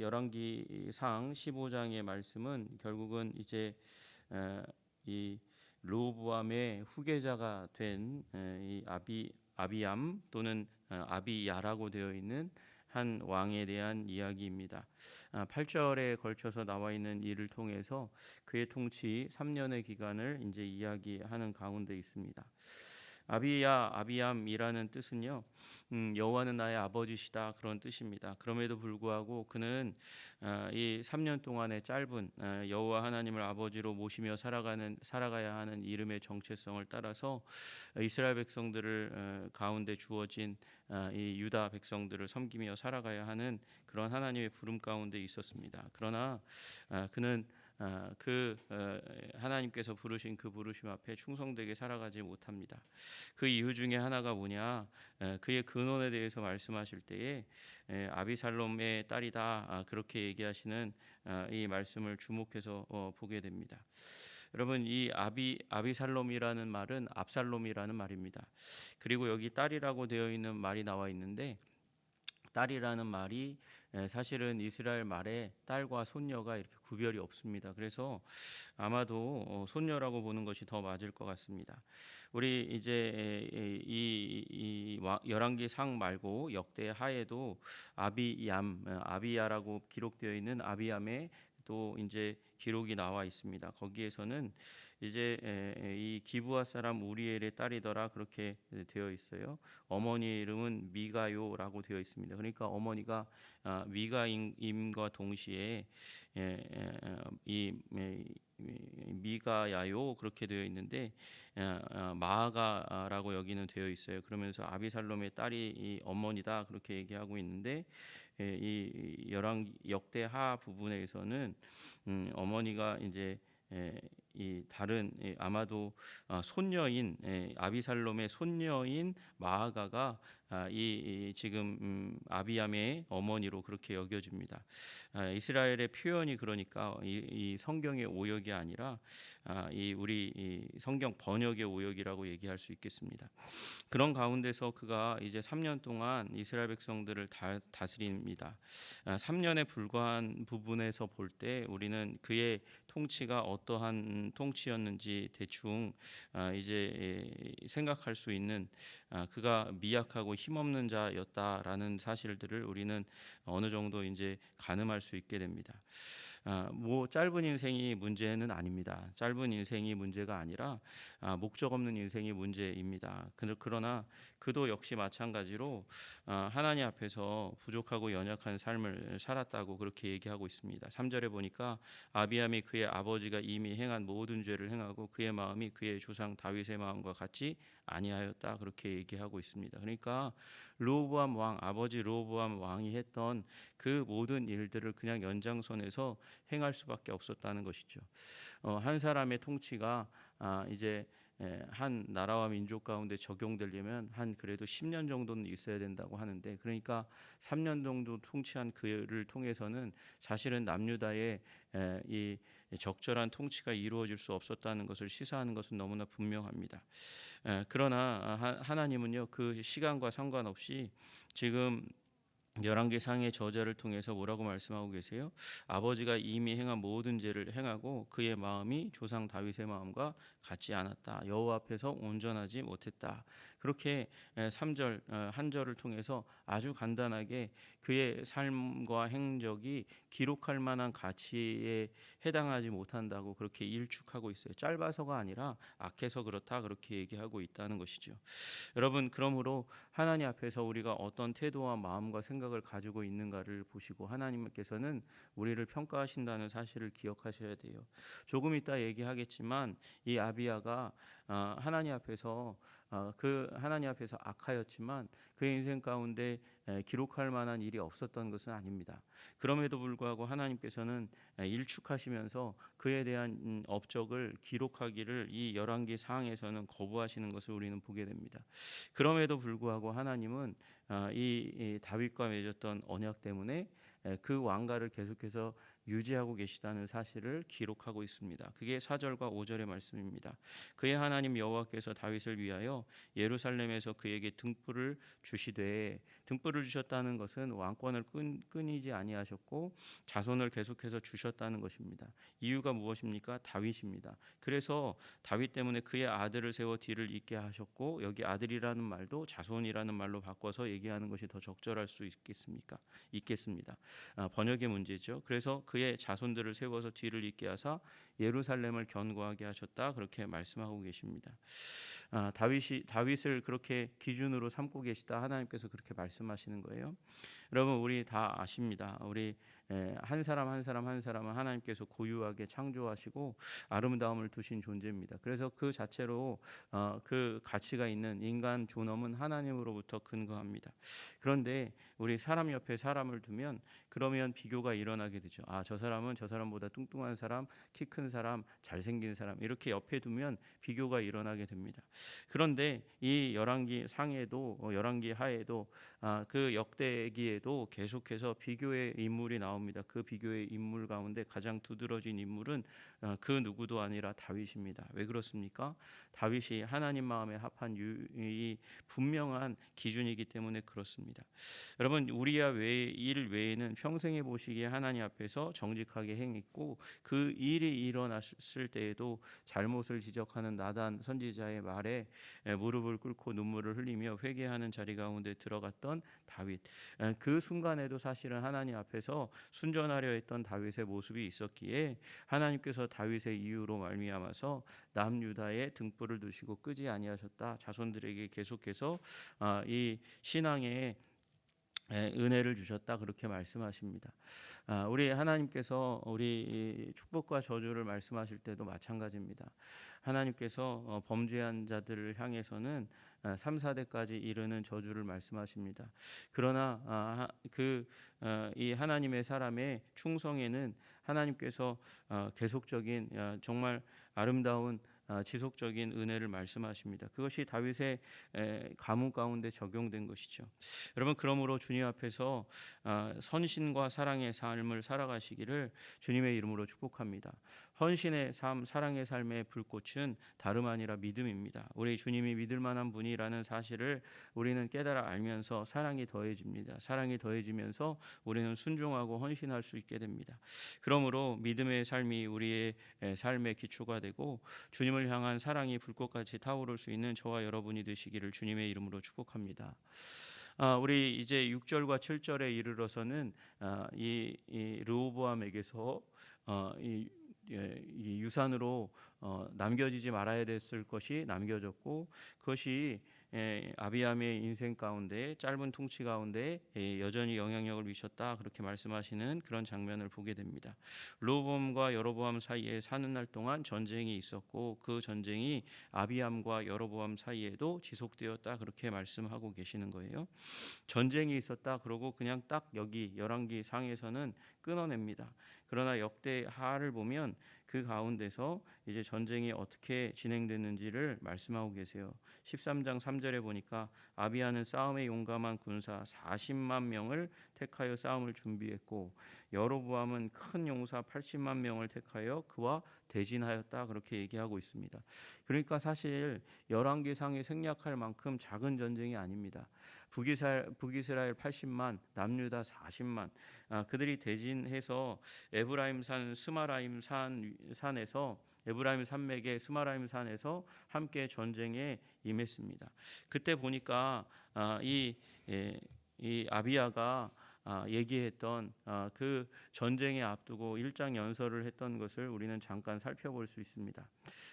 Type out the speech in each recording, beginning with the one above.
열왕기상 15장의 말씀은 결국은 이제 이 르호보암의 후계자가 된 이 아비암 또는 아비야라고 되어 있는 한 왕에 대한 이야기입니다. 8절에 걸쳐서 나와 있는 이를 통해서 그의 통치 3년의 기간을 이제 이야기하는 가운데 있습니다. 아비암이라는 뜻은요, 여호와는 나의 아버지시다 그런 뜻입니다. 그럼에도 불구하고 그는 이 3년 동안의 짧은 여호와 하나님을 아버지로 모시며 살아가야 하는 이름의 정체성을 따라서 이스라엘 백성들을 가운데 주어진 이 유다 백성들을 섬기며 살아가야 하는 그런 하나님의 부름 가운데 있었습니다. 그러나 그는 하나님께서 부르신 그 부르심 앞에 충성되게 살아가지 못합니다. 그 이유 중에 하나가 뭐냐? 그의 근원에 대해서 말씀하실 때에 아비살롬의 딸이다 그렇게 얘기하시는 이 말씀을 주목해서 보게 됩니다. 여러분, 이 아비살롬이라는 말은 압살롬이라는 말입니다. 그리고 여기 딸이라고 되어 있는 말이 나와 있는데, 딸이라는 말이 사실은 이스라엘 말에 딸과 손녀가 이렇게 구별이 없습니다. 그래서 아마도 손녀라고 보는 것이 더 맞을 것 같습니다. 우리 이제 이 열왕기상 말고 역대 하에도 아비야라고 기록되어 있는 아비암의 또 이제 기록이 나와 있습니다. 거기에서는 이제 이 기브아 사람 우리엘의 딸이더라 그렇게 되어 있어요. 어머니 이름은 미가요라고 되어 있습니다. 그러니까 어머니가 미가임과 동시에 이 미가야요 그렇게 되어 있는데 마아가라고 여기는 되어 있어요. 그러면서 아비살롬의 딸이 이 어머니다 그렇게 얘기하고 있는데 이 역대하 부분에서는 어머니가 이제 이 다른 아마도 손녀인 아비살롬의 손녀인 마아가가 이 지금 아비암의 어머니로 그렇게 여겨집니다. 이스라엘의 표현이 그러니까 이 성경의 오역이 아니라 이 우리 성경 번역의 오역이라고 얘기할 수 있겠습니다. 그런 가운데서 그가 이제 3년 동안 이스라엘 백성들을 다스립니다. 3년에 불과한 부분에서 볼 때 우리는 그의 통치가 어떠한 통치였는지 대충 이제 생각할 수 있는 그가 미약하고 힘없는 자였다라는 사실들을 우리는 어느 정도 이제 가늠할 수 있게 됩니다. 뭐 짧은 인생이 문제는 아닙니다. 짧은 인생이 문제가 아니라 목적 없는 인생이 문제입니다. 그러나 그도 역시 마찬가지로 하나님 앞에서 부족하고 연약한 삶을 살았다고 그렇게 얘기하고 있습니다. 3절에 보니까 아비암이 그의 아버지가 이미 행한 모든 죄를 행하고 그의 마음이 그의 조상 다윗의 마음과 같이 아니하였다 그렇게 얘기하고 있습니다. 그러니까 르호보암 왕, 아버지 르호보암 왕이 했던 그 모든 일들을 그냥 연장선에서 행할 수밖에 없었다는 것이죠. 한 사람의 통치가 이제 한 나라와 민족 가운데 적용되려면 한 그래도 10년 정도는 있어야 된다고 하는데, 그러니까 3년 정도 통치한 그를 통해서는 사실은 남유다의 이 적절한 통치가 이루어질 수 없었다는 것을 시사하는 것은 너무나 분명합니다. 그러나 하나님은요, 그 시간과 상관없이 지금 열왕기상의 저자를 통해서 뭐라고 말씀하고 계세요? 아버지가 이미 행한 모든 죄를 행하고 그의 마음이 조상 다윗의 마음과 같지 않았다. 여호와 앞에서 온전하지 못했다. 그렇게 3절 한 절을 통해서 아주 간단하게 그의 삶과 행적이 기록할 만한 가치에 해당하지 못한다고 그렇게 일축하고 있어요. 짧아서가 아니라 악해서 그렇다 그렇게 얘기하고 있다는 것이죠. 여러분, 그러므로 하나님 앞에서 우리가 어떤 태도와 마음과 생각을 가지고 있는가를 보시고 하나님께서는 우리를 평가하신다는 사실을 기억하셔야 돼요. 조금 이따 얘기하겠지만 이 아비야가 하나님 앞에서 악하였지만 그의 인생 가운데 기록할 만한 일이 없었던 것은 아닙니다. 그럼에도 불구하고 하나님께서는 일축하시면서 그에 대한 업적을 기록하기를 이 열왕기 상에서는 거부하시는 것을 우리는 보게 됩니다. 그럼에도 불구하고 하나님은 이 다윗과 맺었던 언약 때문에 그 왕가를 계속해서 유지하고 계시다는 사실을 기록하고 있습니다. 그게 4절과 5절의 말씀입니다. 그의 하나님 여호와께서 다윗을 위하여 예루살렘에서 그에게 등불을 주시되, 등불을 주셨다는 것은 왕권을 끊이지 아니하셨고 자손을 계속해서 주셨다는 것입니다. 이유가 무엇입니까? 다윗입니다. 그래서 다윗 때문에 그의 아들을 세워 뒤를 잇게 하셨고, 여기 아들이라는 말도 자손이라는 말로 바꿔서 얘기하는 것이 더 적절할 수 있겠습니다. 번역의 문제죠. 그래서 그의 자손들을 세워서 뒤를 잇게 하사 예루살렘을 견고하게 하셨다, 그렇게 말씀하고 계십니다. 다윗을 그렇게 기준으로 삼고 계시다, 하나님께서 그렇게 말씀하시는 거예요. 여러분, 우리 다 아십니다. 우리 한 사람 한 사람 한 사람은 하나님께서 고유하게 창조하시고 아름다움을 두신 존재입니다. 그래서 그 자체로 그 가치가 있는 인간 존엄은 하나님으로부터 근거합니다. 그런데 우리 사람 옆에 사람을 두면 그러면 비교가 일어나게 되죠. 저 사람은 저 사람보다 뚱뚱한 사람, 키 큰 사람, 잘생긴 사람, 이렇게 옆에 두면 비교가 일어나게 됩니다. 그런데 이 열왕기 상에도 열왕기 하에도 그 역대기에도 계속해서 비교의 인물이 나옵니다. 그 비교의 인물 가운데 가장 두드러진 인물은 그 누구도 아니라 다윗입니다. 왜 그렇습니까? 다윗이 하나님 마음에 합한 이 분명한 기준이기 때문에 그렇습니다. 여러분, 우리야 일 외에는 평생에 보시기에 하나님 앞에서 정직하게 행했고, 그 일이 일어났을 때에도 잘못을 지적하는 나단 선지자의 말에 무릎을 꿇고 눈물을 흘리며 회개하는 자리 가운데 들어갔던 다윗. 그 순간에도 사실은 하나님 앞에서 순전하려 했던 다윗의 모습이 있었기에 하나님께서 다윗의 이유로 말미암아서 남유다에 등불을 두시고 끄지 아니하셨다, 자손들에게 계속해서 이 신앙의 은혜를 주셨다, 그렇게 말씀하십니다. 우리 하나님께서 우리 축복과 저주를 말씀하실 때도 마찬가지입니다. 하나님께서 범죄한 자들을 향해서는 3, 4대까지 이르는 저주를 말씀하십니다. 그러나 이 하나님의 사람의 충성에는 하나님께서 계속적인 정말 아름다운 지속적인 은혜를 말씀하십니다. 그것이 다윗의 가문 가운데 적용된 것이죠. 여러분, 그러므로 주님 앞에서 선신과 사랑의 삶을 살아가시기를 주님의 이름으로 축복합니다. 헌신의 삶, 사랑의 삶의 불꽃은 다름 아니라 믿음입니다. 우리 주님이 믿을 만한 분이라는 사실을 우리는 깨달아 알면서 사랑이 더해집니다. 사랑이 더해지면서 우리는 순종하고 헌신할 수 있게 됩니다. 그러므로 믿음의 삶이 우리의 삶의 기초가 되고 주님을 향한 사랑이 불꽃같이 타오를 수 있는 저와 여러분이 되시기를 주님의 이름으로 축복합니다. 우리 이제 6절과 7절에 이르러서는 이 르호보암에게서 이 유산으로 남겨지지 말아야 됐을 것이 남겨졌고, 그것이 아비암의 인생 가운데 짧은 통치 가운데 여전히 영향력을 미쳤다, 그렇게 말씀하시는 그런 장면을 보게 됩니다. 르호보암과 여로보암 사이에 사는 날 동안 전쟁이 있었고, 그 전쟁이 아비암과 여로보암 사이에도 지속되었다, 그렇게 말씀하고 계시는 거예요. 전쟁이 있었다 그러고 그냥 딱 여기 열왕기 상에서는 끊어냅니다. 그러나 역대하를 보면 그 가운데서 이제 전쟁이 어떻게 진행됐는지를 말씀하고 계세요. 13장 3절에 보니까 아비야는 싸움에 용감한 군사 40만 명을 택하여 싸움을 준비했고, 여로보암은 큰 용사 80만 명을 택하여 그와 대진하였다, 그렇게 얘기하고 있습니다. 그러니까 사실 열왕기상에 생략할 만큼 작은 전쟁이 아닙니다. 북이스라엘 80만, 남유다 40만, 그들이 대진해서 에브라임 산 스마라임 산에서 에브라임 산맥의 스마라임 산에서 함께 전쟁에 임했습니다. 그때 보니까 이 아비야가 얘기했던 그 전쟁에 앞두고 일장 연설을 했던 것을 우리는 잠깐 살펴볼 수 있습니다.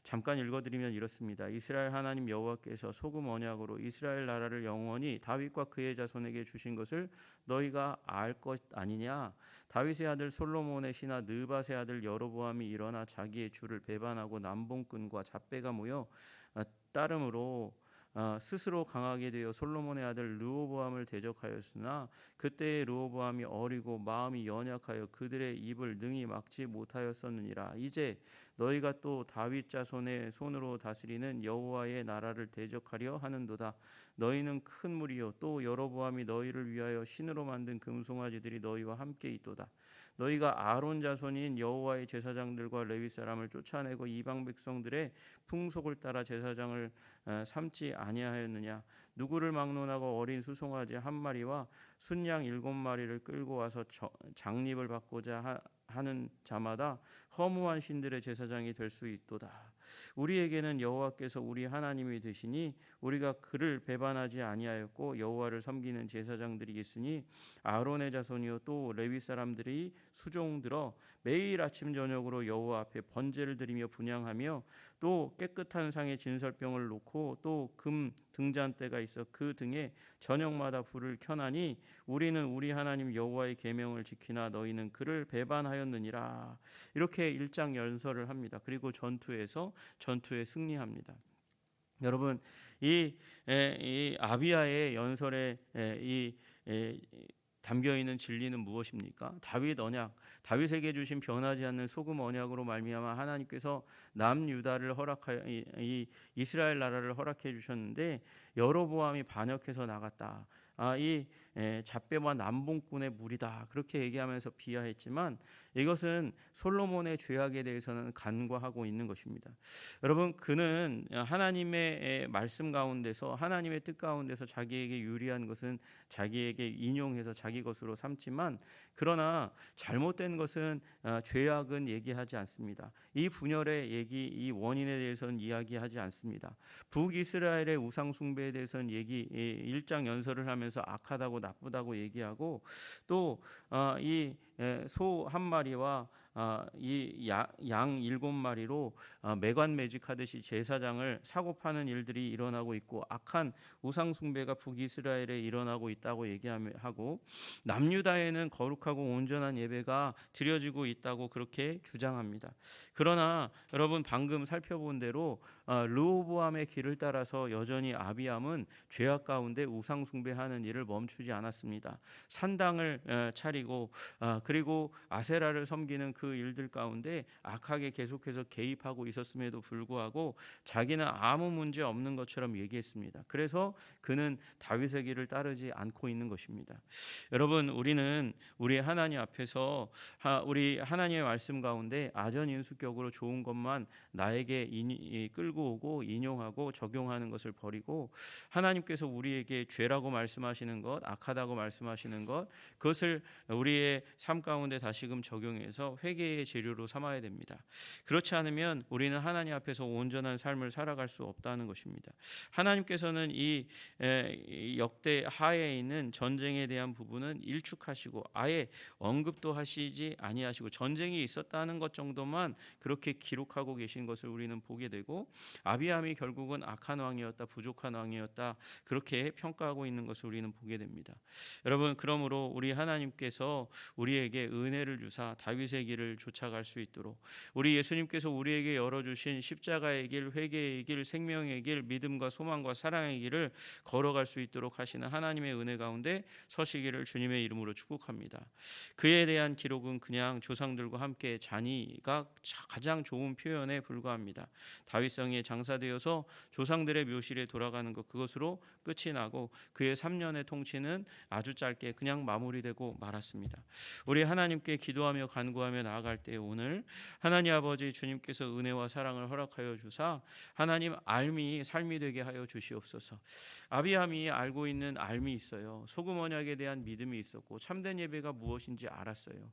잠깐 읽어드리면 이렇습니다. 이스라엘 하나님 여호와께서 소금 언약으로 이스라엘 나라를 영원히 다윗과 그의 자손에게 주신 것을 너희가 알 것 아니냐? 다윗의 아들 솔로몬의 신하 느밧의 아들 여로보암이 일어나 자기의 주를 배반하고 남봉꾼과 잡배가 모여 따름으로 스스로 강하게 되어 솔로몬의 아들 르호보암을 대적하였으나 그때의 르호보암이 어리고 마음이 연약하여 그들의 입을 능히 막지 못하였었느니라. 이제 너희가 또 다윗 자손의 손으로 다스리는 여호와의 나라를 대적하려 하는도다. 너희는 큰 무리요 또 여로보암이 너희를 위하여 신으로 만든 금송아지들이 너희와 함께 있도다. 너희가 아론 자손인 여호와의 제사장들과 레위 사람을 쫓아내고 이방 백성들의 풍속을 따라 제사장을 삼지 아니하였느냐? 누구를 막론하고 어린 수송아지 한 마리와 순양 7마리를 끌고 와서 장립을 받고자 하는 자마다 허무한 신들의 제사장이 될 수 있도다. 우리에게는 여호와께서 우리 하나님이 되시니 우리가 그를 배반하지 아니하였고 여호와를 섬기는 제사장들이 있으니 아론의 자손이요 또 레위 사람들이 수종들어 매일 아침 저녁으로 여호와 앞에 번제를 드리며 분향하며 또 깨끗한 상에 진설병을 놓고 또 금 등잔대가 있어 그 등에 저녁마다 불을 켜나니 우리는 우리 하나님 여호와의 계명을 지키나 너희는 그를 배반하였느니라. 이렇게 일장 연설을 합니다. 그리고 전투에 승리합니다. 여러분 이 아비야의 연설에 담겨 있는 진리는 무엇입니까? 다윗 언약, 다윗에게 주신 변하지 않는 소금 언약으로 말미암아 하나님께서 남유다를 허락하여 이 이스라엘 나라를 허락해 주셨는데 여로보암이 반역해서 나갔다. 이 잡배와 남봉꾼의 무리다 그렇게 얘기하면서 비하했지만 이것은 솔로몬의 죄악에 대해서는 간과하고 있는 것입니다. 여러분 그는 하나님의 말씀 가운데서 하나님의 뜻 가운데서 자기에게 유리한 것은 자기에게 인용해서 자기 것으로 삼지만 그러나 잘못된 것은 죄악은 얘기하지 않습니다. 이 분열의 얘기 이 원인에 대해서는 이야기하지 않습니다. 북이스라엘의 우상 숭배에 대해서는 1장 연설을 하면서 악하다고 나쁘다고 얘기하고 또 이 소 한 마리와 이 양 7마리로 매관매직하듯이 제사장을 사고 파는 일들이 일어나고 있고 악한 우상 숭배가 북이스라엘에 일어나고 있다고 얘기하고 남유다에는 거룩하고 온전한 예배가 드려지고 있다고 그렇게 주장합니다. 그러나 여러분 방금 살펴본 대로 르호보암의 길을 따라서 여전히 아비암은 죄악 가운데 우상 숭배하는 일을 멈추지 않았습니다. 산당을 차리고 그리고 아세라를 섬기는 그 일들 가운데 악하게 계속해서 개입하고 있었음에도 불구하고 자기는 아무 문제 없는 것처럼 얘기했습니다. 그래서 그는 다윗의 길을 따르지 않고 있는 것입니다. 여러분 우리는 우리 하나님 앞에서 우리 하나님의 말씀 가운데 아전인수격으로 좋은 것만 나에게 끌고 오고 인용하고 적용하는 것을 버리고 하나님께서 우리에게 죄라고 말씀하시는 것 악하다고 말씀하시는 것 그것을 우리의 삶 가운데 다시금 적용해서 회개의 재료로 삼아야 됩니다. 그렇지 않으면 우리는 하나님 앞에서 온전한 삶을 살아갈 수 없다는 것입니다. 하나님께서는 이 역대 하에 있는 전쟁에 대한 부분은 일축하시고 아예 언급도 하시지 아니하시고 전쟁이 있었다는 것 정도만 그렇게 기록하고 계신 것을 우리는 보게 되고 아비암이 결국은 악한 왕이었다 부족한 왕이었다 그렇게 평가하고 있는 것을 우리는 보게 됩니다. 여러분 그러므로 우리 하나님께서 우리에게 은혜를 주사 다윗의 길을 쫓아갈 수 있도록 우리 예수님께서 우리에게 열어주신 십자가의 길 회개의 길 생명의 길 믿음과 소망과 사랑의 길을 걸어갈 수 있도록 하시는 하나님의 은혜 가운데 서시기를 주님의 이름으로 축복합니다. 그에 대한 기록은 그냥 조상들과 함께 잔이가 가장 좋은 표현에 불과합니다. 다윗성에 장사되어서 조상들의 묘실에 돌아가는 것 그것으로 끝이 나고 그의 3년의 통치는 아주 짧게 그냥 마무리되고 말았습니다. 우리 하나님께 기도하며 간구하며 나아갈 때 오늘 하나님 아버지 주님께서 은혜와 사랑을 허락하여 주사 하나님 알미 삶이 되게 하여 주시옵소서. 아비암이 알고 있는 알미 있어요. 소금 언약에 대한 믿음이 있었고 참된 예배가 무엇인지 알았어요.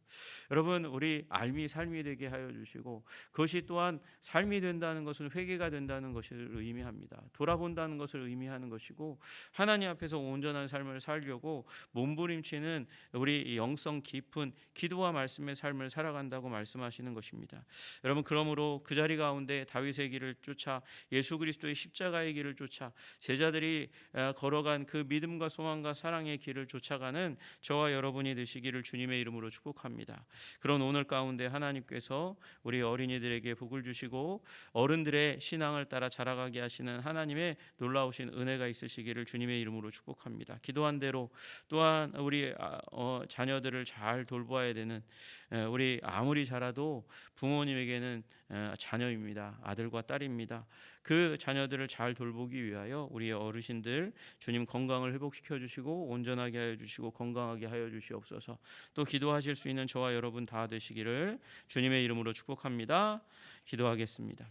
여러분 우리 알미 삶이 되게 하여 주시고 그것이 또한 삶이 된다는 것은 회개가 된다는 것을 의미합니다. 돌아본다는 것을 의미하는 것이고 하나님 앞에서 온전한 삶을 살려고 몸부림치는 우리 영성 깊은 기도와 말씀의 삶을 살아간다고 말씀하시는 것입니다. 여러분 그러므로 그 자리 가운데 다윗의 길을 쫓아 예수 그리스도의 십자가의 길을 쫓아 제자들이 걸어간 그 믿음과 소망과 사랑의 길을 쫓아가는 저와 여러분이 되시기를 주님의 이름으로 축복합니다. 그런 오늘 가운데 하나님께서 우리 어린이들에게 복을 주시고 어른들의 신앙을 따라 자라가게 하시는 하나님의 놀라우신 은혜가 있으시기를 주님의 이름으로 축복합니다. 기도한 대로 또한 우리 자녀들을 잘 돌보 돌보아야 되는 우리 아무리 자라도 부모님에게는 자녀입니다. 아들과 딸입니다. 그 자녀들을 잘 돌보기 위하여 우리 어르신들 주님 건강을 회복시켜 주시고 온전하게 하여 주시고 건강하게 하여 주시옵소서. 또 기도하실 수 있는 저와 여러분 다 되시기를 주님의 이름으로 축복합니다. 기도하겠습니다.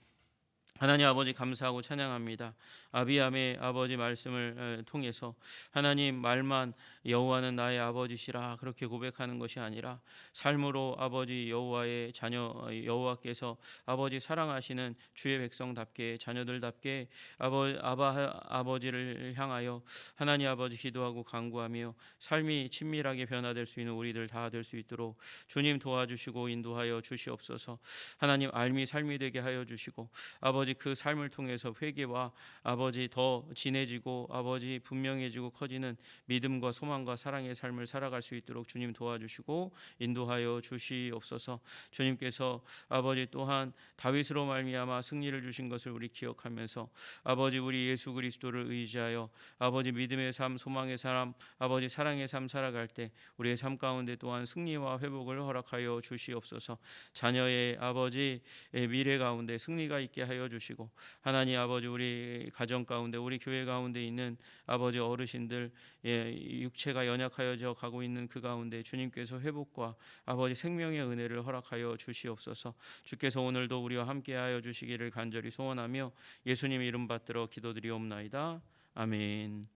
하나님 아버지 감사하고 찬양합니다. 아비야의 아버지 말씀을 통해서 하나님 말만 여호와는 나의 아버지시라 그렇게 고백하는 것이 아니라 삶으로 아버지 여호와의 자녀 여호와께서 아버지 사랑하시는 주의 백성답게 자녀들답게 아버지를 향하여 하나님 아버지 기도하고 간구하며 삶이 친밀하게 변화될 수 있는 우리들 다 될 수 있도록 주님 도와주시고 인도하여 주시옵소서. 하나님 알미 삶이 되게 하여 주시고 아버지 그 삶을 통해서 회개와 아버지 더 진해지고 아버지 분명해지고 커지는 믿음과 소망과 사랑의 삶을 살아갈 수 있도록 주님 도와주시고 인도하여 주시옵소서. 주님께서 아버지 또한 다윗으로 말미암아 승리를 주신 것을 우리 기억하면서 아버지 우리 예수 그리스도를 의지하여 아버지 믿음의 삶, 소망의 삶, 아버지 사랑의 삶 살아갈 때 우리의 삶 가운데 또한 승리와 회복을 허락하여 주시옵소서. 자녀의 아버지 미래 가운데 승리가 있게 하여 주시고 하나님 아버지 우리 가정 가운데 우리 교회 가운데 있는 아버지 어르신들 육체가 연약하여져 가고 있는 그 가운데 주님께서 회복과 아버지 생명의 은혜를 허락하여 주시옵소서. 주께서 오늘도 우리와 함께하여 주시기를 간절히 소원하며 예수님 이름 받들어 기도드리옵나이다. 아멘.